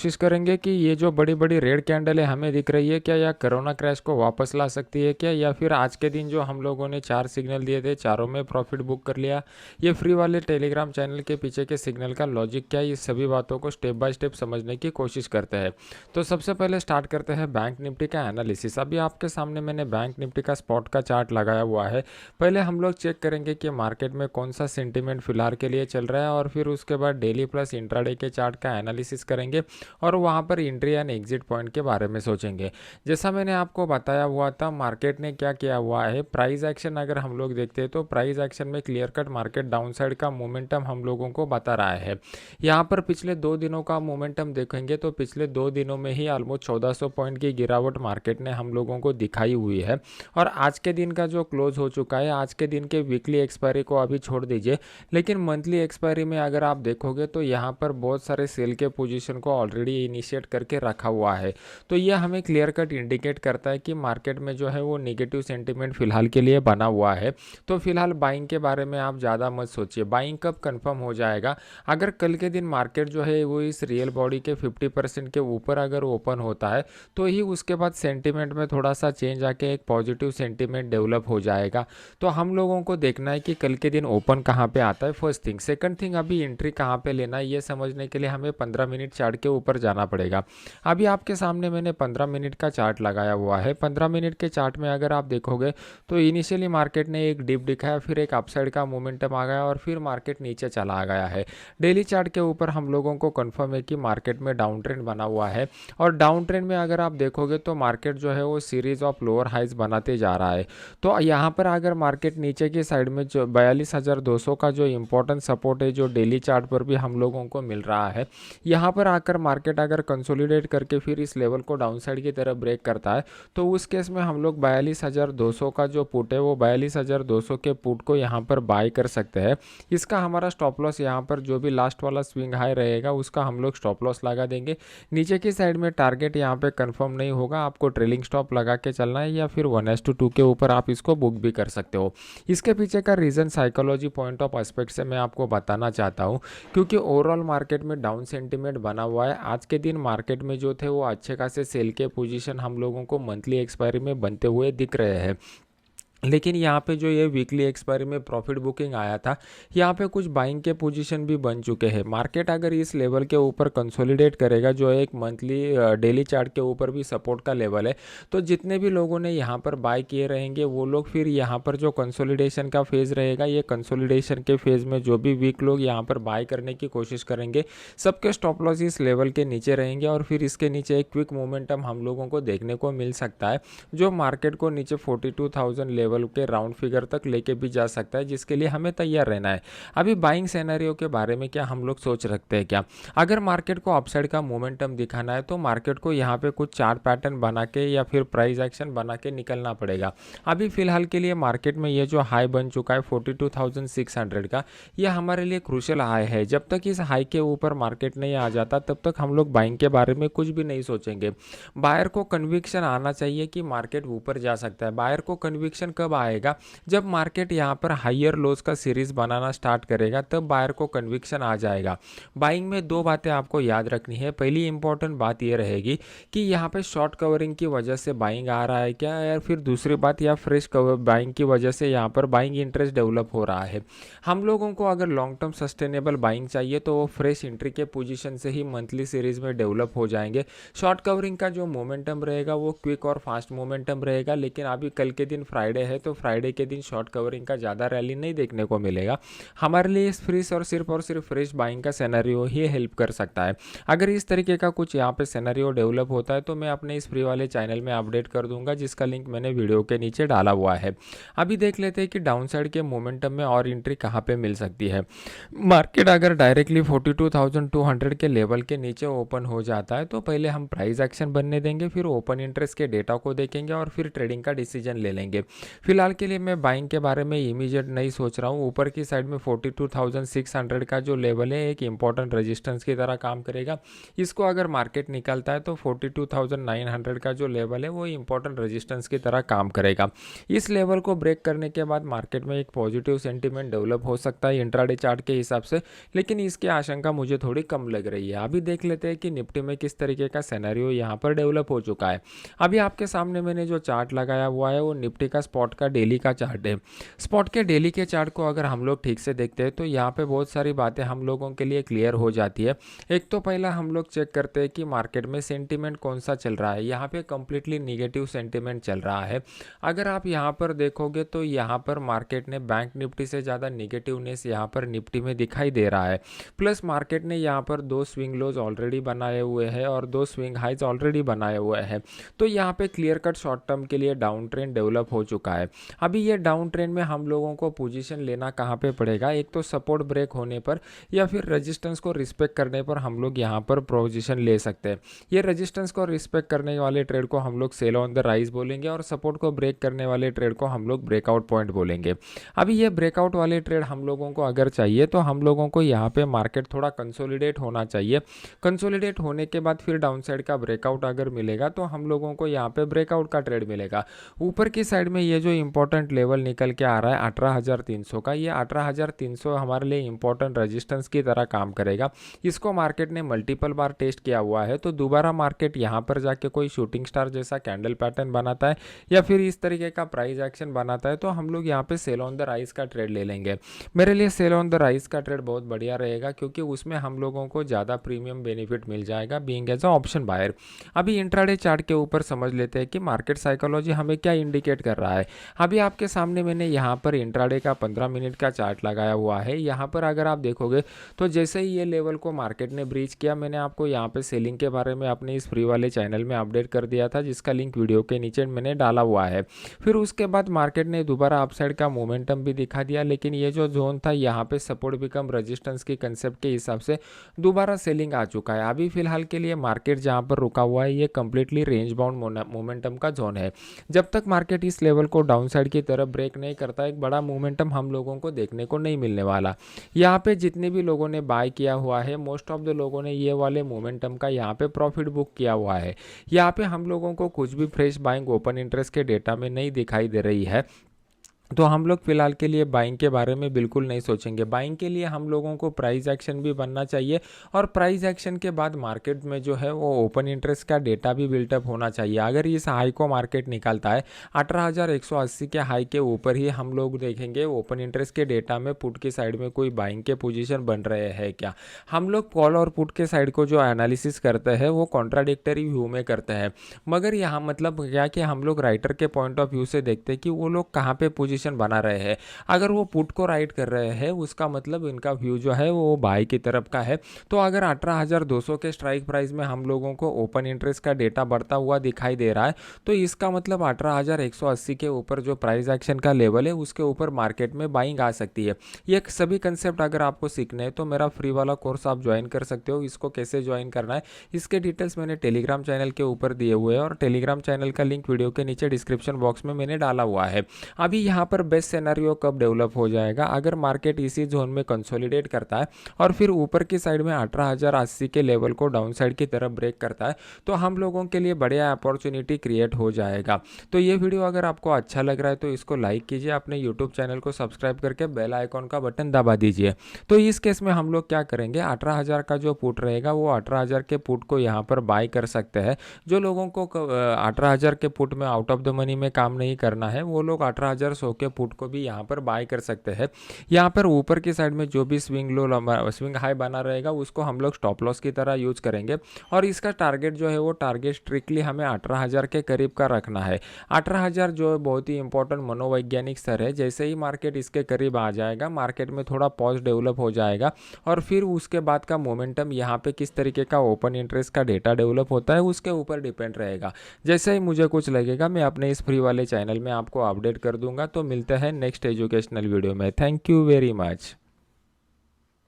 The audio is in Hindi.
कोशिश करेंगे कि ये जो बड़ी-बड़ी रेड कैंडल है हमें दिख रही है क्या, या कोरोना क्रैश को वापस ला सकती है क्या, या फिर आज के दिन जो हम लोगों ने 4 सिग्नल दिए थे, चारों में प्रॉफिट बुक कर लिया। ये फ्री वाले टेलीग्राम चैनल के पीछे के सिग्नल का लॉजिक क्या है, ये सभी बातों को स्टेप बाय स्टेप समझने की कोशिश करते हैं। तो सबसे पहले स्टार्ट करते हैं बैंक निफ्टी का एनालिसिस। अभी आपके सामने मैंने बैंक निफ्टी का स्पॉट का चार्ट लगाया हुआ है। पहले हम लोग चेक करेंगे कि मार्केट में कौन सा सेंटिमेंट फिलहाल के लिए चल रहा है, और फिर उसके बाद डेली प्लस इंट्राडे के चार्ट का एनालिसिस करेंगे और वहाँ पर एंट्री एंड एग्जिट पॉइंट के बारे में सोचेंगे। जैसा मैंने आपको बताया हुआ था, मार्केट ने क्या किया हुआ है, प्राइस एक्शन अगर हम लोग देखते हैं तो प्राइस एक्शन में क्लियर कट मार्केट डाउनसाइड का मोमेंटम हम लोगों को बता रहा है। यहाँ पर पिछले 2 दिनों का मोमेंटम देखेंगे तो पिछले 2 दिनों में ही ऑलमोस्ट 1400 पॉइंट की गिरावट मार्केट ने हम लोगों को दिखाई हुई है। और आज के दिन का जो क्लोज हो चुका है, आज के दिन के वीकली एक्सपायरी को अभी छोड़ दीजिए, लेकिन मंथली एक्सपायरी में अगर आप देखोगे तो यहाँ पर बहुत सारे सेल के पोजीशन को ऑलरेडी इनिशिएट करके रखा हुआ है। तो यह हमें क्लियर कट इंडिकेट करता है कि मार्केट में जो है वो नेगेटिव सेंटीमेंट फिलहाल के लिए बना हुआ है। तो फिलहाल बाइंग के बारे में आप ज़्यादा मत सोचिए, बाइंग कब कंफर्म हो जाएगा, अगर कल के दिन मार्केट जो है वो इस रियल बॉडी के 50% के ऊपर अगर ओपन होता है तो ही उसके बाद सेंटीमेंट में थोड़ा सा चेंज आके एक पॉजिटिव सेंटीमेंट डेवलप हो जाएगा। तो हम लोगों को देखना है कि कल के दिन ओपन कहाँ पे आता है, फर्स्ट थिंग। सेकंड थिंग, अभी एंट्री कहाँ पे लेना है ये समझने के लिए हमें 15 मिनट चार्ट के ऊपर जाना पड़ेगा। अभी आपके सामने मैंने 15 मिनट का चार्ट लगाया हुआ है। 15 मिनट के चार्ट में अगर आप देखोगे तो इनिशियली मार्केट ने एक डिप दिखाया, फिर एक अपसाइड का मोमेंटम आ गया और फिर मार्केट नीचे चला गया है। डेली चार्ट के ऊपर हम लोगों को कंफर्म है कि मार्केट में डाउन ट्रेंड बना हुआ है, और डाउन ट्रेंड में अगर आप देखोगे तो मार्केट जो है वो सीरीज ऑफ लोअर हाइज बनाते जा रहा है। तो यहाँ पर अगर मार्केट नीचे की साइड में जो 42,200 का जो इंपॉर्टेंट सपोर्ट है, जो डेली चार्ट पर भी हम लोगों को मिल रहा है, यहाँ पर आकर मार्केट अगर कंसोलिडेट करके फिर इस लेवल को डाउनसाइड की तरफ ब्रेक करता है तो उस केस में हम लोग 42,200 का जो पुट है वो 42,200 के पुट को यहाँ पर बाय कर सकते हैं। इसका हमारा स्टॉप लॉस यहाँ पर जो भी लास्ट वाला स्विंग हाई रहेगा उसका हम लोग स्टॉप लॉस लगा देंगे। नीचे की साइड में टारगेट यहाँ पे कंफर्म नहीं होगा, आपको ट्रेलिंग स्टॉप लगा के चलना है, या फिर 1:2 के ऊपर आप इसको बुक भी कर सकते हो। इसके पीछे का reason psychology point of aspect से मैं आपको बताना चाहता हूँ, क्योंकि ओवरऑल मार्केट में डाउन सेंटीमेंट बना हुआ है। आज के दिन मार्केट में जो थे वो अच्छे खासे सेल के पोजीशन हम लोगों को मंथली एक्सपायरी में बनते हुए दिख रहे हैं। लेकिन यहाँ पे जो ये वीकली एक्सपायरी में प्रॉफिट बुकिंग आया था, यहाँ पे कुछ बाइंग के पोजीशन भी बन चुके हैं। मार्केट अगर इस लेवल के ऊपर कंसोलिडेट करेगा, जो एक मंथली डेली चार्ट के ऊपर भी सपोर्ट का लेवल है, तो जितने भी लोगों ने यहाँ पर बाय किए रहेंगे वो लोग फिर यहाँ पर जो कंसोलिडेशन का फेज़ रहेगा, ये कंसोलिडेशन के फेज़ में जो भी वीक लोग यहाँ पर बाय करने की कोशिश करेंगे, सबके स्टॉप लॉस इस लेवल के नीचे रहेंगे, और फिर इसके नीचे एक क्विक मोमेंटम हम लोगों को देखने को मिल सकता है, जो मार्केट को नीचे 42,000 लेवल के राउंड फिगर तक लेके भी जा सकता है, जिसके लिए हमें तैयार रहना है। अभी बाइंग सिनेरियो के बारे में क्या हम लोग सोच रखते हैं क्या, अगर मार्केट को अपसाइड का मोमेंटम दिखाना है तो मार्केट को यहाँ पे कुछ चार्ट पैटर्न बना के या फिर प्राइस एक्शन बना के निकलना पड़ेगा। अभी फिलहाल के लिए मार्केट में ये जो हाई बन चुका है 42,600 का, ये हमारे लिए क्रूशियल हाई है। जब तक इस हाई के ऊपर मार्केट नहीं आ जाता तब तक हम लोग बाइंग के बारे में कुछ भी नहीं सोचेंगे। बायर को कन्विक्शन आना चाहिए कि मार्केट ऊपर जा सकता है। बायर को कन्विक्शन कब आएगा, जब मार्केट यहाँ पर हायर लोज का सीरीज बनाना स्टार्ट करेगा, तब बायर को कन्विक्शन आ जाएगा। बाइंग में दो बातें आपको याद रखनी है। पहली इंपॉर्टेंट बात यह रहेगी कि यहाँ पे शॉर्ट कवरिंग की वजह से बाइंग आ रहा है क्या, या फिर दूसरी बात या फ्रेश कवर बाइंग की वजह से यहाँ पर बाइंग इंटरेस्ट डेवलप हो रहा है। हम लोगों को अगर लॉन्ग टर्म सस्टेनेबल बाइंग चाहिए तो वो फ्रेश एंट्री के पोजीशन से ही मंथली सीरीज में डेवलप हो जाएंगे। शॉर्ट कवरिंग का जो मोमेंटम रहेगा वो क्विक और फास्ट मोमेंटम रहेगा, लेकिन अभी कल के दिन फ्राइडे है तो फ्राइडे के दिन शॉर्ट कवरिंग का ज़्यादा रैली नहीं देखने को मिलेगा। हमारे लिए इस फ्रीज और सिर्फ फ्रेश बाइंग का सिनेरियो ही हेल्प कर सकता है। अगर इस तरीके का कुछ यहाँ पे सिनेरियो डेवलप होता है तो मैं अपने इस फ्री वाले चैनल में अपडेट कर दूंगा, जिसका लिंक मैंने वीडियो के नीचे डाला हुआ है। अभी देख लेते हैं कि डाउन साइड के मोमेंटम में और एंट्री कहाँ पे मिल सकती है। मार्केट अगर डायरेक्टली 42,200 के लेवल के नीचे ओपन हो जाता है तो पहले हम प्राइस एक्शन बनने देंगे, फिर ओपन इंटरेस्ट के डेटा को देखेंगे और फिर ट्रेडिंग का डिसीजन ले लेंगे। फिलहाल के लिए मैं बाइंग के बारे में इमीडिएट नहीं सोच रहा हूँ। ऊपर की साइड में 42,600 का जो लेवल है एक इंपॉर्टेंट रेजिस्टेंस की तरह काम करेगा। इसको अगर मार्केट निकालता है तो 42,900 का जो लेवल है वो इंपॉर्टेंट रेजिस्टेंस की तरह काम करेगा। इस लेवल को ब्रेक करने के बाद मार्केट में एक पॉजिटिव सेंटीमेंट डेवलप हो सकता है इंट्राडे चार्ट के हिसाब से, लेकिन इसकी आशंका मुझे थोड़ी कम लग रही है। अभी देख लेते हैं कि निफ्टी में किस तरीके का सिनेरियो यहाँ पर डेवलप हो चुका है। अभी आपके सामने मैंने जो चार्ट लगाया हुआ है वो निफ्टी का स्पॉट का डेली का चार्ट है। स्पॉट के डेली के चार्ट को अगर हम लोग ठीक से देखते हैं तो यहाँ पे बहुत सारी बातें हम लोगों के लिए क्लियर हो जाती है। एक तो पहला हम लोग चेक करते हैं कि मार्केट में सेंटीमेंट कौन सा चल रहा है। यहाँ पे कंप्लीटली निगेटिव सेंटीमेंट चल रहा है। अगर आप यहाँ पर देखोगे तो यहाँ पर मार्केट ने बैंक निफ्टी से ज़्यादा निगेटिवनेस यहाँ पर निफ्टी में दिखाई दे रहा है। प्लस मार्केट ने यहाँ पर 2 स्विंग लोज ऑलरेडी बनाए हुए हैं और 2 स्विंग हाइज ऑलरेडी बनाए हुए हैं। तो यहाँ पे क्लियर कट शॉर्ट टर्म के लिए डाउन ट्रेंड डेवलप हो चुका है। अभी ये डाउन ट्रेंड में हम लोगों को पोजीशन लेना कहाँ पे पड़ेगा, एक तो सपोर्ट ब्रेक होने पर या फिर रेजिस्टेंस को रिस्पेक्ट करने पर हम लोग यहाँ पर पोजीशन ले सकते हैं। ये रेजिस्टेंस को रिस्पेक्ट करने वाले ट्रेड को हम लोग सेल ऑन द राइज बोलेंगे और सपोर्ट को ब्रेक करने वाले ट्रेड को हम लोग ब्रेकआउट पॉइंट बोलेंगे। अभी ये ब्रेकआउट वाले ट्रेड हम लोगों को अगर चाहिए तो हम लोगों को यहाँ पे मार्केट थोड़ा कंसोलिडेट होना चाहिए। कंसोलिडेट होने के बाद फिर डाउन साइड का ब्रेकआउट अगर मिलेगा तो हम लोगों को यहाँ पे ब्रेकआउट का ट्रेड मिलेगा। ऊपर की साइड में ये जो इंपॉर्टेंट लेवल निकल के आ रहा है 18,300 का, ये 18,300 हमारे लिए इंपॉर्टेंट रेजिस्टेंस की तरह काम करेगा। इसको मार्केट ने मल्टीपल बार टेस्ट किया हुआ है, तो दोबारा मार्केट यहाँ पर जाके कोई शूटिंग स्टार जैसा कैंडल पैटर्न बनाता है या फिर इस तरीके का प्राइस एक्शन बनाता है तो हम लोग यहाँ पे सेल ऑन द राइज का ट्रेड ले लेंगे। मेरे लिए सेल ऑन द राइज का ट्रेड बहुत बढ़िया रहेगा क्योंकि उसमें हम लोगों को ज़्यादा प्रीमियम बेनिफिट मिल जाएगा being as a option buyer. अभी इंट्राडे चार्ट के ऊपर समझ लेते हैं कि मार्केट साइकोलॉजी हमें क्या इंडिकेट कर रहा है। अभी आपके सामने मैंने यहाँ पर इंट्राडे का 15 मिनट का चार्ट लगाया हुआ है। यहाँ पर अगर आप देखोगे तो जैसे ही ये लेवल को मार्केट ने ब्रीच किया, मैंने आपको यहाँ पे सेलिंग के बारे में अपने इस फ्री वाले चैनल में अपडेट कर दिया था जिसका लिंक वीडियो के नीचे मैंने डाला हुआ है। फिर उसके बाद मार्केट ने दोबारा अपसाइड का मोमेंटम भी दिखा दिया, लेकिन ये जो जोन था यहाँ पे सपोर्ट बिकम रेजिस्टेंस के कंसेप्ट के हिसाब से दोबारा सेलिंग आ चुका है। अभी फिलहाल के लिए मार्केट जहाँ पर रुका हुआ है ये कंप्लीटली रेंज बाउंड मोमेंटम का जोन है। जब तक मार्केट इस लेवल को डाउन साइड की तरफ ब्रेक नहीं करता एक बड़ा मोमेंटम हम लोगों को देखने को नहीं मिलने वाला। यहाँ पे जितने भी लोगों ने बाय किया हुआ है मोस्ट ऑफ द लोगों ने ये वाले मोमेंटम का यहाँ पे प्रॉफिट बुक किया हुआ है। यहाँ पे हम लोगों को कुछ भी फ्रेश बाइंग ओपन इंटरेस्ट के डेटा में नहीं दिखाई दे रही है, तो हम लोग फिलहाल के लिए बाइंग के बारे में बिल्कुल नहीं सोचेंगे। बाइंग के लिए हम लोगों को प्राइस एक्शन भी बनना चाहिए और प्राइस एक्शन के बाद मार्केट में जो है वो ओपन इंटरेस्ट का डेटा भी बिल्टअप होना चाहिए। अगर इस हाई को मार्केट निकालता है 18,180 के हाई के ऊपर ही हम लोग देखेंगे ओपन इंटरेस्ट के डेटा में पुट की साइड में कोई बाइंग के पोजीशन बन रहे हैं क्या। हम लोग कॉल और पुट के साइड को जो एनालिसिस करते हैं वो कॉन्ट्राडिक्टरी व्यू में करते हैं, मगर यहाँ मतलब क्या कि हम लोग राइटर के पॉइंट ऑफ व्यू से देखते हैं कि वो लोग कहाँ पे पोजीशन बना रहे हैं। अगर वो पुट को राइट कर रहे हैं उसका मतलब इनका व्यू जो है वो बाय की तरफ का है। तो अगर 18,200 के स्ट्राइक प्राइस में हम लोगों को ओपन इंटरेस्ट का डेटा बढ़ता हुआ दिखाई दे रहा है तो इसका मतलब 18,180 के ऊपर जो प्राइस एक्शन का लेवल है उसके ऊपर मार्केट में बाइंग आ सकती है। ये सभी कंसेप्ट अगर आपको सीखने हैं तो मेरा फ्री वाला कोर्स आप ज्वाइन कर सकते हो। इसको कैसे ज्वाइन करना है इसके डिटेल्स मैंने टेलीग्राम चैनल के ऊपर दिए हुए हैं और टेलीग्राम चैनल का लिंक वीडियो के नीचे डिस्क्रिप्शन बॉक्स में मैंने डाला हुआ है। अभी यहाँ पर बेस्ट सिनेरियो कब डेवलप हो जाएगा, अगर मार्केट इसी जोन में कंसोलिडेट करता है और फिर ऊपर की साइड में 18,080 के लेवल को डाउन साइड की तरफ ब्रेक करता है तो हम लोगों के लिए बढ़िया अपॉर्चुनिटी क्रिएट हो जाएगा। तो ये वीडियो अगर आपको अच्छा लग रहा है तो इसको लाइक कीजिए, अपने यूट्यूब चैनल को सब्सक्राइब करके बेल आइकॉन का बटन दबा दीजिए। तो इस केस में हम लोग क्या करेंगे 18,000 का जो पुट रहेगा वो 18,000 के पुट को यहाँ पर बाय कर सकते हैं। जो लोगों को 18,000 के पुट में आउट ऑफ द मनी में काम नहीं करना है वो लोग 18,100 के पुट को भी यहाँ पर बाय कर सकते हैं। यहाँ पर ऊपर की साइड में जो भी स्विंग हाई बना रहेगा उसको हम लोग स्टॉप लॉस की तरह यूज करेंगे और इसका टारगेट जो है वो टारगेट स्ट्रिक्टली हमें 18,000 के करीब का रखना है। 18,000 जो है बहुत ही इंपॉर्टेंट मनोवैज्ञानिक स्तर है। जैसे ही मार्केट इसके करीब आ जाएगा मार्केट में थोड़ा पॉज डेवलप हो जाएगा और फिर उसके बाद का मोमेंटम यहाँ पे किस तरीके का ओपन इंटरेस्ट का डेटा डेवलप होता है उसके ऊपर डिपेंड रहेगा। जैसे ही मुझे कुछ लगेगा मैं अपने इस फ्री वाले चैनल में आपको अपडेट कर दूंगा। तो मिलते हैं नेक्स्ट एजुकेशनल वीडियो में। Thank you very much.